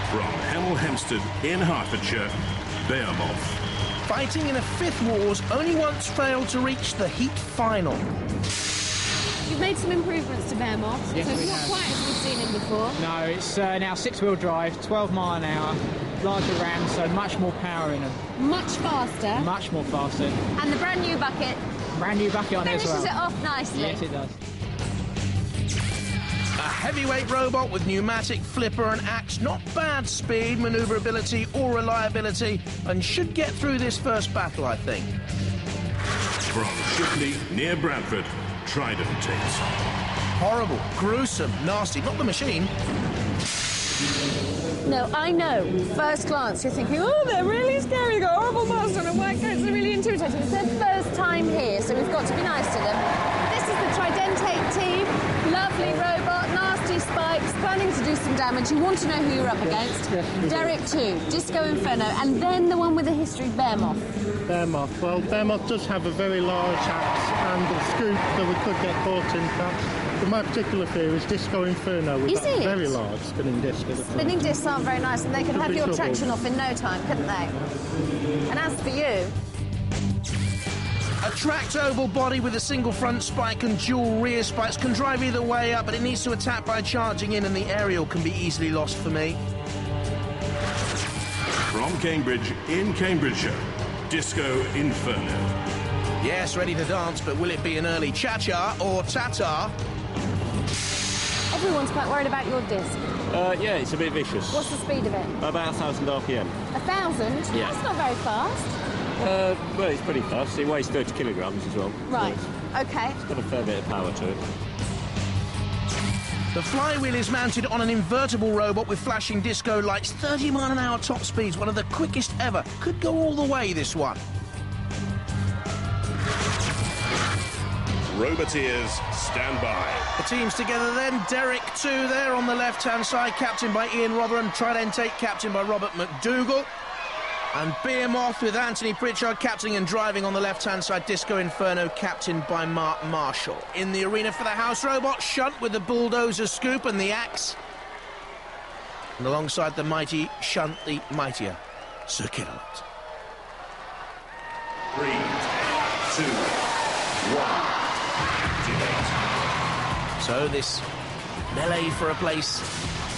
From Hemel Hempstead in Hertfordshire, Behemoth. Fighting in a 5th Wars, only once failed to reach the heat final. You've made some improvements to Behemoth, yes, so it's not quite as we've seen him before. No, it's now 6-wheel drive, 12 mile an hour, larger ram, so much more power in them. Much faster. Much more faster. And the brand new bucket. Brand new bucket on it as well. Finishes it off nicely. Yes, it does. A heavyweight robot with pneumatic flipper and axe, not bad speed, manoeuvrability or reliability, and should get through this first battle, I think. From Shipley, near Bradford, Tridentate. Horrible, gruesome, nasty, not the machine. No, I know. First glance, you're thinking, oh, they're really scary. They've got horrible muscles and work coats are really intimidating. It's their first time here, so we've got to be nice to them. This is the Tridentate team. Lovely robot, nasty spikes, planning to do some damage. You want to know who you're up against. Derek 2, Disc-o-Inferno, and then the one with the history, Behemoth. Behemoth. Well, Behemoth does have a very large axe and a scoop that we could get caught in, perhaps. But my particular fear is Disc-o-Inferno with that very large spinning disc. Spinning discs aren't very nice, and they could have your traction off in no time, couldn't they? And as for you... A tracked oval body with a single front spike and dual rear spikes can drive either way up, but it needs to attack by charging in, and the aerial can be easily lost for me. From Cambridge, in Cambridgeshire, Disc-o-Inferno. Yes, ready to dance, but will it be an early cha-cha or ta-ta? Everyone's quite worried about your disc. Yeah, it's a bit vicious. What's the speed of it? About 1,000 RPM. 1,000? Yeah. That's not very fast. Well, it's pretty fast. It weighs 30 kilograms as well. Right, so OK. It's got a fair bit of power to it. The flywheel is mounted on an invertible robot with flashing disco lights, 30 mile an hour top speeds, one of the quickest ever. Could go all the way, this one. Roboteers, stand by. The team's together then. Derek 2 there on the left-hand side, captained by Ian Rotherham. Tridentate, captained by Robert McDougall. And Behemoth with Anthony Pritchard captaining and driving on the left-hand side. Disc-o-Inferno captained by Mark Marshall. In the arena for the house robot, Shunt with the bulldozer scoop and the axe. And alongside the mighty Shunt, the mightier Sir Kilowatt. 3, 2, 1. So this melee for a place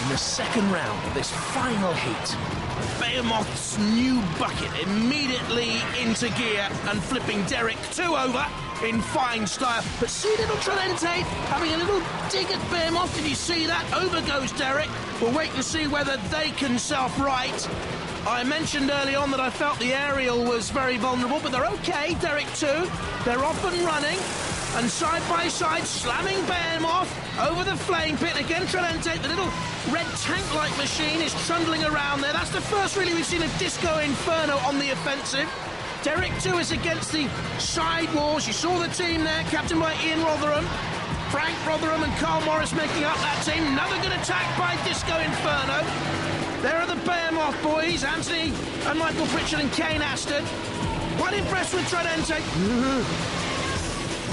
in the second round of this final heat. Behemoth's new bucket immediately into gear and flipping Derek 2 over in fine style. But see little Tridentate having a little dig at Behemoth. Did you see that? Over goes Derek. We'll wait and see whether they can self-right. I mentioned early on that I felt the aerial was very vulnerable, but they're okay, Derek 2. They're off and running. And side by side, slamming Behemoth over the flame pit. Again, Tridentate, the little red tank-like machine, is trundling around there. That's the first, really, we've seen of Disc-o-Inferno on the offensive. Derek 2 is against the side walls. You saw the team there, captained by Ian Rotherham. Frank Rotherham and Carl Morris making up that team. Another good attack by Disc-o-Inferno. There are the Behemoth boys, Anthony and Michael Pritchard and Kane Aston. Quite impressed with Tridentate.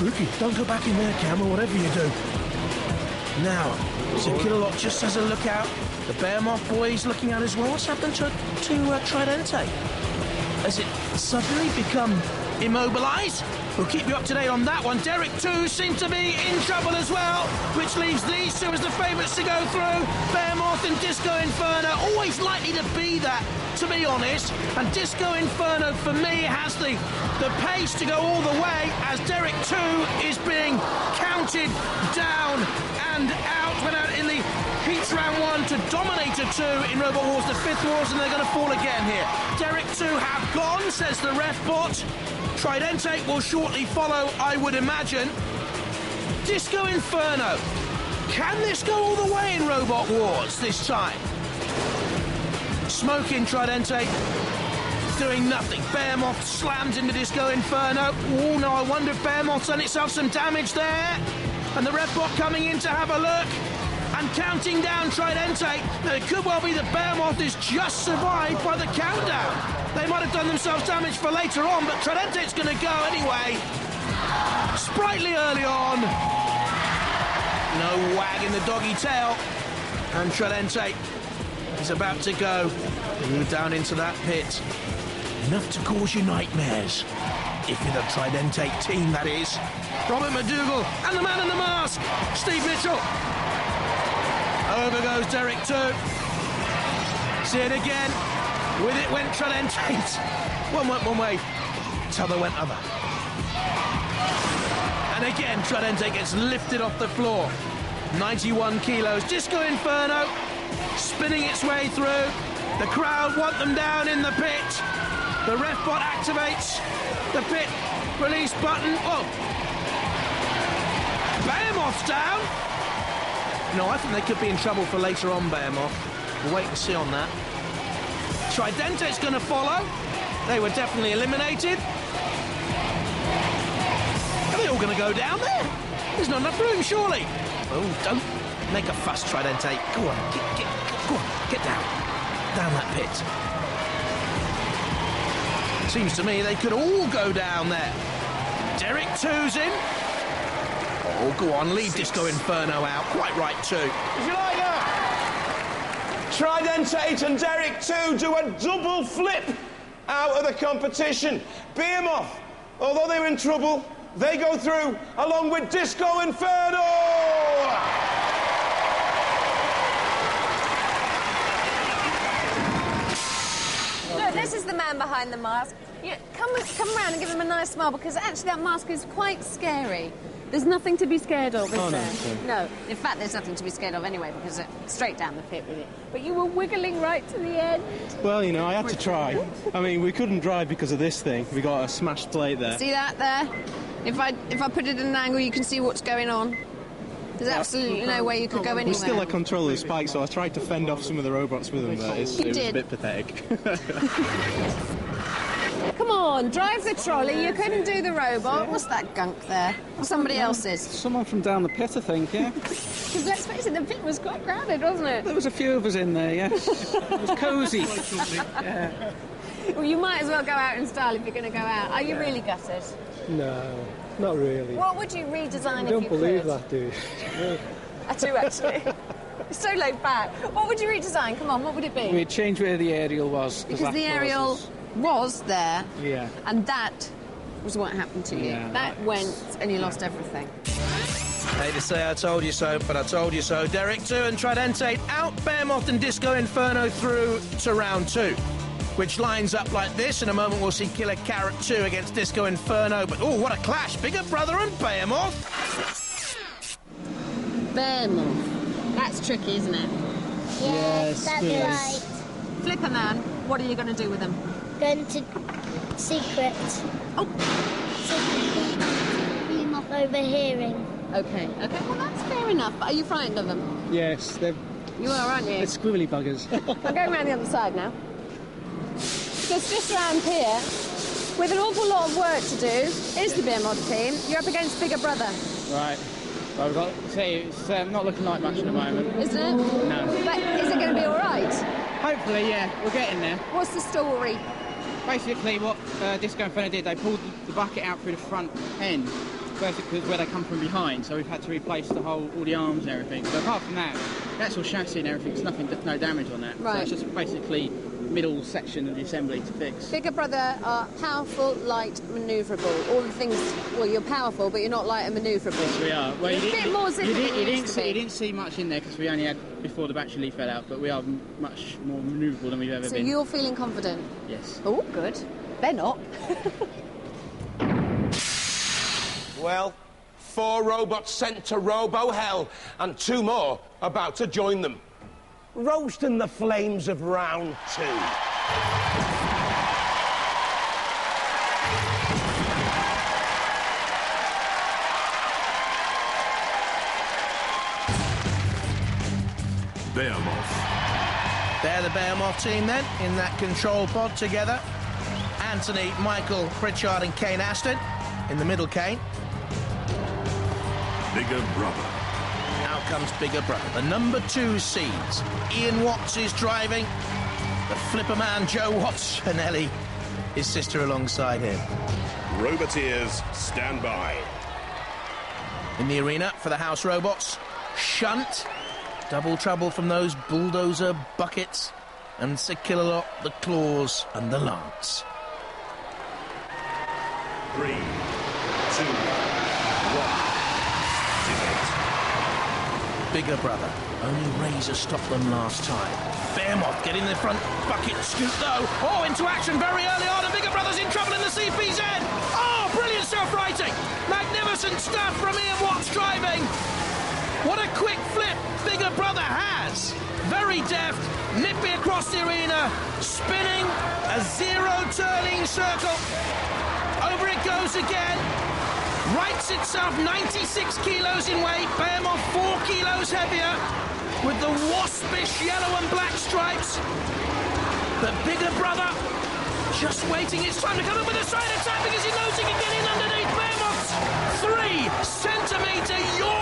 Rookie, don't go back in there, Cam, or whatever you do. Now, Sir Kilowatt just has a look out. The Behemoth boys looking out as well. What's happened to Tridentate? Has it suddenly become immobilised? We'll keep you up to date on that one. Derek 2 seems to be in trouble as well, which leaves these two as the favourites to go through. Behemoth and Disc-o-Inferno, always likely to be that, to be honest. And Disc-o-Inferno, for me, has the pace to go all the way as Derek 2 is being counted down and out. Went out in the Heats round 1 to Dominator 2 in Robot Wars, the 5th Wars, and they're going to fall again here. Derek 2 have gone, says the ref bot. Tridentate will shortly follow, I would imagine. Disc-o-Inferno. Can this go all the way in Robot Wars this time? Smoking Tridentate. Doing nothing. Behemoth slams into Disc-o-Inferno. Oh, no, I wonder if Behemoth's done itself some damage there. And the ref bot coming in to have a look. And counting down Tridentate. Now, it could well be that Behemoth is just survived by the countdown. They might have done themselves damage for later on, but Tridentate's going to go anyway. Sprightly early on. No wag in the doggy tail. And Tridentate He's about to go down into that pit. Enough to cause you nightmares. If you're the Tridentate team, that is. Robert McDougall and the man in the mask, Steve Mitchell. Over goes Derek too. See it again. With it went Tridentate. One went one way, t'other went other. And again, Tridentate gets lifted off the floor. 91 kilos. Disc-o-inferno spinning its way through. The crowd want them down in the pit. The ref bot activates the pit release button. Oh! Behemoth's down! No, I think they could be in trouble for later on, Behemoth. We'll wait and see on that. Tridente's going to follow. They were definitely eliminated. Are they all going to go down there? There's not enough room, surely. Oh, don't make a fuss, Tridentate. Go on, go on, get down. Down that pit. Seems to me they could all go down there. Derek 2's in. Oh, go on, leave Disc-o-inferno out. Quite right, too. If you like that, Tridentate and Derek 2 do a double flip out of the competition. Behemoth, although they're in trouble, they go through along with Disc-o-inferno! Look, this is the man behind the mask. Come around and give him a nice smile, because actually that mask is quite scary. There's nothing to be scared of, is there? No. In fact, there's nothing to be scared of anyway, because it's straight down the pit with it. But you were wiggling right to the end. Well, you know, I had to try. I mean, we couldn't drive because of this thing. We got a smashed plate there. See that there? If I put it at an angle, you can see what's going on. There's absolutely no way you could go anywhere. We still had control of the spike, so I tried to fend off some of the robots with them, but it was a bit pathetic. Come on, drive the trolley. You couldn't do the robot. What's that gunk there? Or somebody else's? Someone from down the pit, I think, yeah. Because let's face it, the pit was quite crowded, wasn't it? There was a few of us in there, yes. It was cosy. Yeah. Well, you might as well go out in style if you're going to go out. Are you really gutted? No, not really. What would you redesign if you could? I don't believe that, do you? I do, actually. It's so laid back. What would you redesign? Come on, what would it be? We'd change where the aerial was. Because the aerial was there. Yeah. And that was what happened to you. Yeah, that went and you lost everything. Hate to say I told you so, but I told you so. Derek 2 and Tridentate out Behemoth and Disc-o-inferno through to round 2. Which lines up like this. In a moment, we'll see Killer Carrot 2 against Disc-o-inferno. But, oh, what a clash. Bigger Brother and Behemoth. Behemoth. That's tricky, isn't it? Yes, that's right. Phillipa man, what are you going to do with them? Going to secret. Oh. Secret. Behemoth overhearing. Okay, well, that's fair enough. But are you frightened of them? Yes, they're... You are, aren't you? They're squibbly buggers. I'm going around the other side now. Because just around here, with an awful lot of work to do, is the Behemoth team. You're up against Bigger Brother. Right. Well, we've got to say, it's not looking like much at the moment. Isn't it? No. But is it going to be all right? Hopefully, yeah. We're getting there. What's the story? Basically, what Disc-o-inferno did, they pulled the bucket out through the front end, basically where they come from behind, so we've had to replace all the arms and everything. So apart from that, the actual chassis and everything, there's no damage on that. Right. So it's just basically middle section of the assembly to fix. Bigger Brother are powerful, light, manoeuvrable. All the things, well, you're powerful, but you're not light and manoeuvrable. Yes, we are. Well, you didn't see much in there because we only had before the battery leaf fell out, but we are much more manoeuvrable than we've ever been. So you're feeling confident? Yes. Oh, good. They're not. Well, 4 robots sent to Robo-Hell and 2 more about to join them. Roasting the flames of round 2. Behemoth. They're the Behemoth team then, in that control pod together. Anthony, Michael, Pritchard and Kane Aston. In the middle, Kane. Bigger Brother. Out comes Bigger Brother. The number 2 seeds. Ian Watts is driving. The Phillipa man, Joe Watts, and Ellie, his sister, alongside him. Roboteers, stand by. In the arena for the house robots, Shunt, Double trouble from those bulldozer buckets, and Sir Killalot, the claws and the lance. 3, 2, 1. Bigger brother. Only Razer stopped them last time. Behemoth getting the front bucket scoop though. Oh, into action very early on, and Bigger brother's in trouble in the CPZ. Oh, brilliant self-righting. Magnificent stuff from Ian Watts driving. What a quick flip Bigger brother has. Very deft, nippy across the arena, spinning a zero-turning circle. Over it goes again. Rights itself 96 kilos in weight. Behemoth 4 kilos heavier, with the waspish yellow and black stripes. But Bigger brother just waiting. It's time to come up with a side attack because he knows he can get in underneath. Behemoth's 3 centimetre yaw